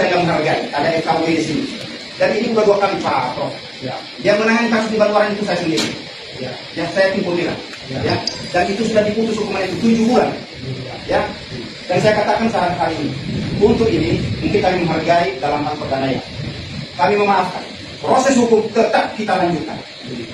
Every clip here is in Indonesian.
tidak menghargai. Ada FKUD di sini. Dan ini udah 2 kali Pak Prof. Ya. Yang menangani kasus di Baluaran itu saya sendiri. Ya. Yang saya timpulilah. Ya. Dan itu sudah diputus hukuman itu 7 bulan. Ya. Dan saya katakan saat hari ini, untuk ini mungkin kami menghargai dalam hal perdamaian. Kami memaafkan. Proses hukum tetap kita lanjutkan.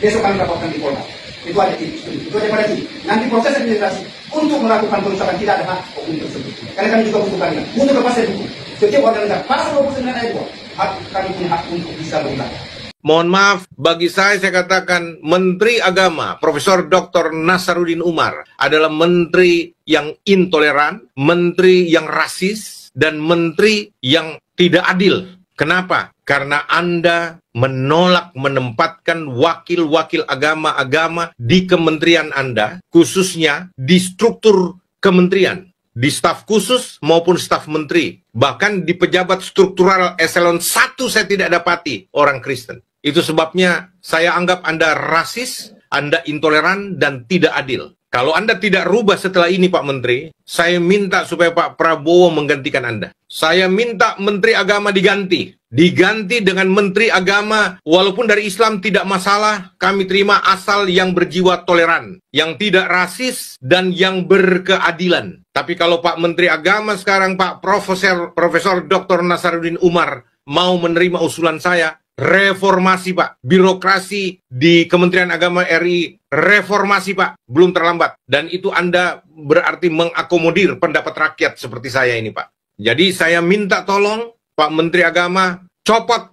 Besok kami laporkan di Polda. Itu aja titik. Itu aja pada titik. Nanti proses administrasi untuk melakukan perusahaan tidak ada hak hukum tersebut. Karena kami juga butuh keadilan. Untuk kepastian hukum. Setiap warga negara pasal 29 ayat 2 hak kami punya hak untuk bisa berbicara. Mohon maaf, bagi saya katakan Menteri Agama Profesor Dr. Nasaruddin Umar adalah menteri yang intoleran, menteri yang rasis, dan menteri yang tidak adil. Kenapa? Karena Anda menolak menempatkan wakil-wakil agama-agama di kementerian Anda, khususnya di struktur kementerian, di staf khusus maupun staf menteri. Bahkan di pejabat struktural eselon 1 saya tidak dapati orang Kristen. Itu sebabnya saya anggap Anda rasis, Anda intoleran, dan tidak adil. Kalau Anda tidak rubah setelah ini Pak Menteri, saya minta supaya Pak Prabowo menggantikan Anda. Saya minta Menteri Agama diganti. Diganti dengan Menteri Agama, walaupun dari Islam tidak masalah, kami terima asal yang berjiwa toleran, yang tidak rasis, dan yang berkeadilan. Tapi kalau Pak Menteri Agama sekarang, Pak Profesor Dr. Nasaruddin Umar, mau menerima usulan saya, reformasi Pak, birokrasi di Kementerian Agama RI, reformasi Pak, belum terlambat. Dan itu Anda berarti mengakomodir pendapat rakyat seperti saya ini Pak. Jadi saya minta tolong Pak Menteri Agama, copot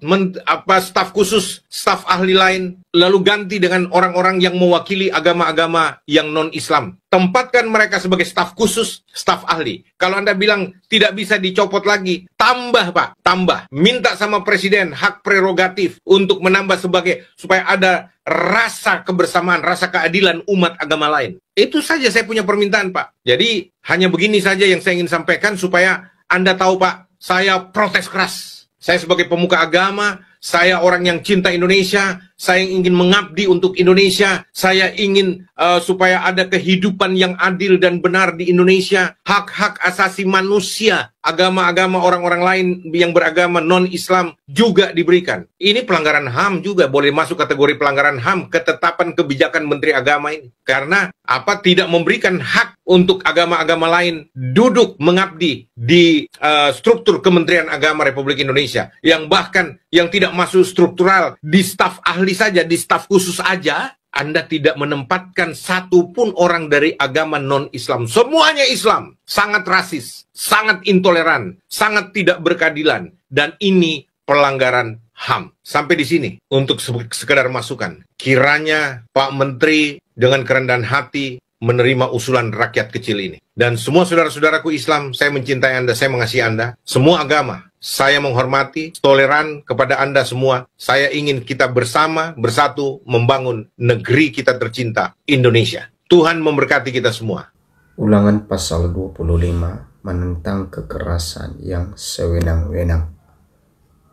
staf khusus, staf ahli lain, lalu ganti dengan orang-orang yang mewakili agama-agama yang non-Islam. Tempatkan mereka sebagai staf khusus, staf ahli. Kalau Anda bilang tidak bisa dicopot lagi, tambah Pak, tambah. Minta sama Presiden hak prerogatif untuk menambah supaya ada rasa kebersamaan, rasa keadilan umat agama lain. Itu saja saya punya permintaan Pak. Jadi hanya begini saja yang saya ingin sampaikan supaya Anda tahu Pak, saya protes keras. Saya sebagai pemuka agama, saya orang yang cinta Indonesia, saya ingin mengabdi untuk Indonesia, saya ingin supaya ada kehidupan yang adil dan benar di Indonesia, hak-hak asasi manusia, agama-agama orang-orang lain yang beragama non-Islam juga diberikan. Ini pelanggaran HAM juga, boleh masuk kategori pelanggaran HAM, ketetapan kebijakan Menteri Agama ini. Karena tidak memberikan hak untuk agama-agama lain duduk mengabdi di struktur Kementerian Agama Republik Indonesia, yang bahkan yang tidak masuk struktural di staf ahli saja, di staf khusus aja, Anda tidak menempatkan satupun orang dari agama non-Islam. Semuanya Islam, sangat rasis, sangat intoleran, sangat tidak berkeadilan, dan ini pelanggaran HAM. Sampai di sini untuk sekedar masukan. Kiranya Pak Menteri dengan kerendahan hati menerima usulan rakyat kecil ini. Dan semua saudara-saudaraku Islam, saya mencintai Anda, saya mengasihi Anda. Semua agama, saya menghormati, toleran kepada Anda semua. Saya ingin kita bersama, bersatu, membangun negeri kita tercinta, Indonesia. Tuhan memberkati kita semua. Ulangan pasal 25 menentang kekerasan yang sewenang-wenang.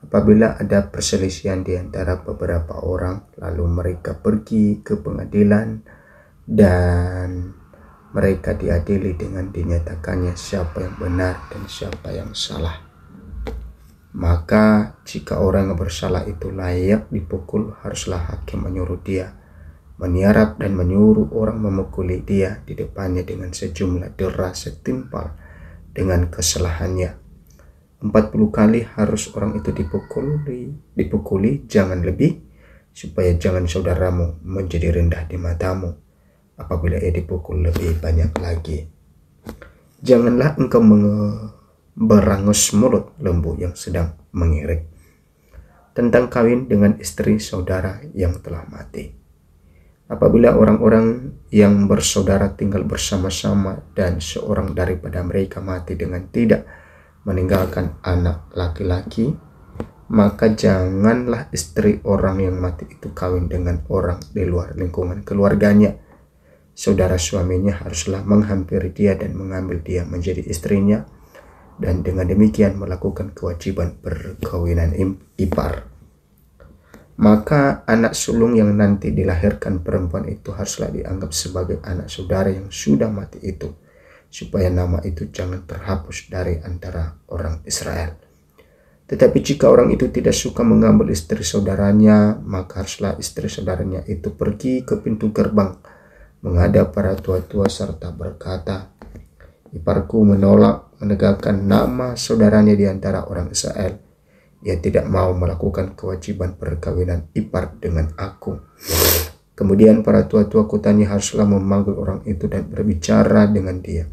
Apabila ada perselisihan di antara beberapa orang, lalu mereka pergi ke pengadilan dan mereka diadili dengan dinyatakannya siapa yang benar dan siapa yang salah. Maka jika orang yang bersalah itu layak dipukul, haruslah hakim menyuruh dia meniarap dan menyuruh orang memukuli dia di depannya dengan sejumlah dera setimpal dengan kesalahannya. 40 kali harus orang itu dipukuli, jangan lebih, supaya jangan saudaramu menjadi rendah di matamu apabila ia dipukul lebih banyak lagi. Janganlah engkau berangus mulut lembu yang sedang mengirik. Tentang kawin dengan istri saudara yang telah mati. Apabila orang-orang yang bersaudara tinggal bersama-sama dan seorang daripada mereka mati dengan tidak meninggalkan anak laki-laki, maka janganlah istri orang yang mati itu kawin dengan orang di luar lingkungan keluarganya. Saudara suaminya haruslah menghampiri dia dan mengambil dia menjadi istrinya, dan dengan demikian melakukan kewajiban perkawinan ipar. Maka anak sulung yang nanti dilahirkan perempuan itu haruslah dianggap sebagai anak saudara yang sudah mati itu, supaya nama itu jangan terhapus dari antara orang Israel. Tetapi jika orang itu tidak suka mengambil istri saudaranya, maka haruslah istri saudaranya itu pergi ke pintu gerbang, menghadap para tua-tua serta berkata, iparku menolak menegakkan nama saudaranya di antara orang Israel. Ia tidak mau melakukan kewajiban perkawinan ipar dengan aku. Kemudian para tua-tua kotanya haruslah memanggil orang itu dan berbicara dengan dia.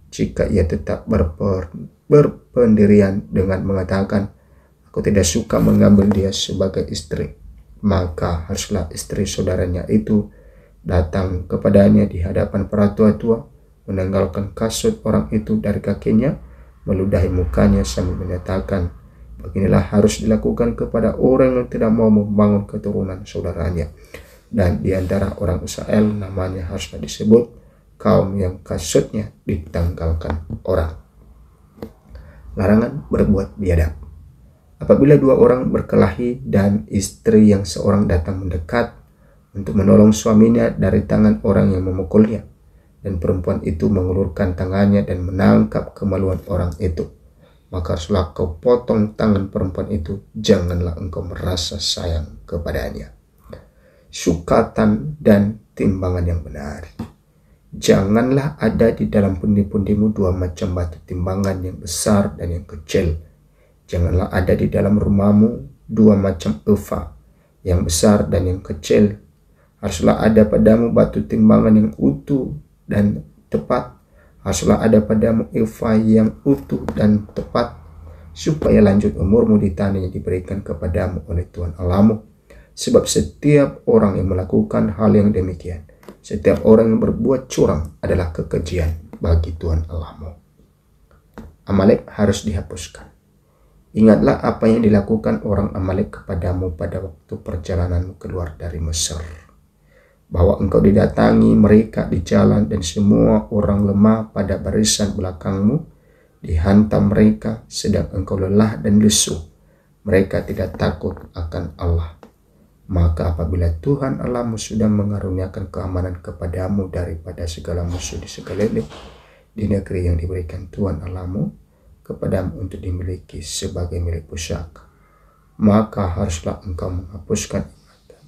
Jika ia tetap berpendirian dengan mengatakan, aku tidak suka mengambil dia sebagai istri, maka haruslah istri saudaranya itu datang kepadanya di hadapan para tua-tua, menanggalkan kasut orang itu dari kakinya, meludahi mukanya sambil menyatakan, beginilah harus dilakukan kepada orang yang tidak mau membangun keturunan saudaranya. Dan di antara orang Israel namanya haruslah disebut kaum yang kasutnya ditanggalkan orang. Larangan berbuat biadab. Apabila dua orang berkelahi dan istri yang seorang datang mendekat untuk menolong suaminya dari tangan orang yang memukulnya, dan perempuan itu mengulurkan tangannya dan menangkap kemaluan orang itu, maka haruslah kau potong tangan perempuan itu, janganlah engkau merasa sayang kepadanya. Sukatan dan timbangan yang benar. Janganlah ada di dalam pundi-pundimu dua macam batu timbangan, yang besar dan yang kecil. Janganlah ada di dalam rumahmu dua macam efa, yang besar dan yang kecil. Haruslah ada padamu batu timbangan yang utuh dan tepat. Haruslah ada padamu efa yang utuh dan tepat, supaya lanjut umurmu di tanah yang diberikan kepadamu oleh Tuhan Allahmu. Sebab setiap orang yang melakukan hal yang demikian, setiap orang yang berbuat curang adalah kekejian bagi Tuhan Allahmu. Amalek harus dihapuskan. Ingatlah apa yang dilakukan orang Amalek kepadamu pada waktu perjalananmu keluar dari Mesir, bahwa engkau didatangi mereka di jalan, dan semua orang lemah pada barisan belakangmu dihantam mereka, sedang engkau lelah dan lesu. Mereka tidak takut akan Allah. Maka apabila Tuhan Allahmu sudah mengaruniakan keamanan kepadamu daripada segala musuh di sekeliling, di negeri yang diberikan Tuhan Allahmu kepadamu untuk dimiliki sebagai milik pusaka, maka haruslah engkau menghapuskan ingatan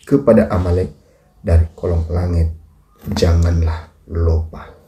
kepada Amalek dari kolong langit. Janganlah lupa.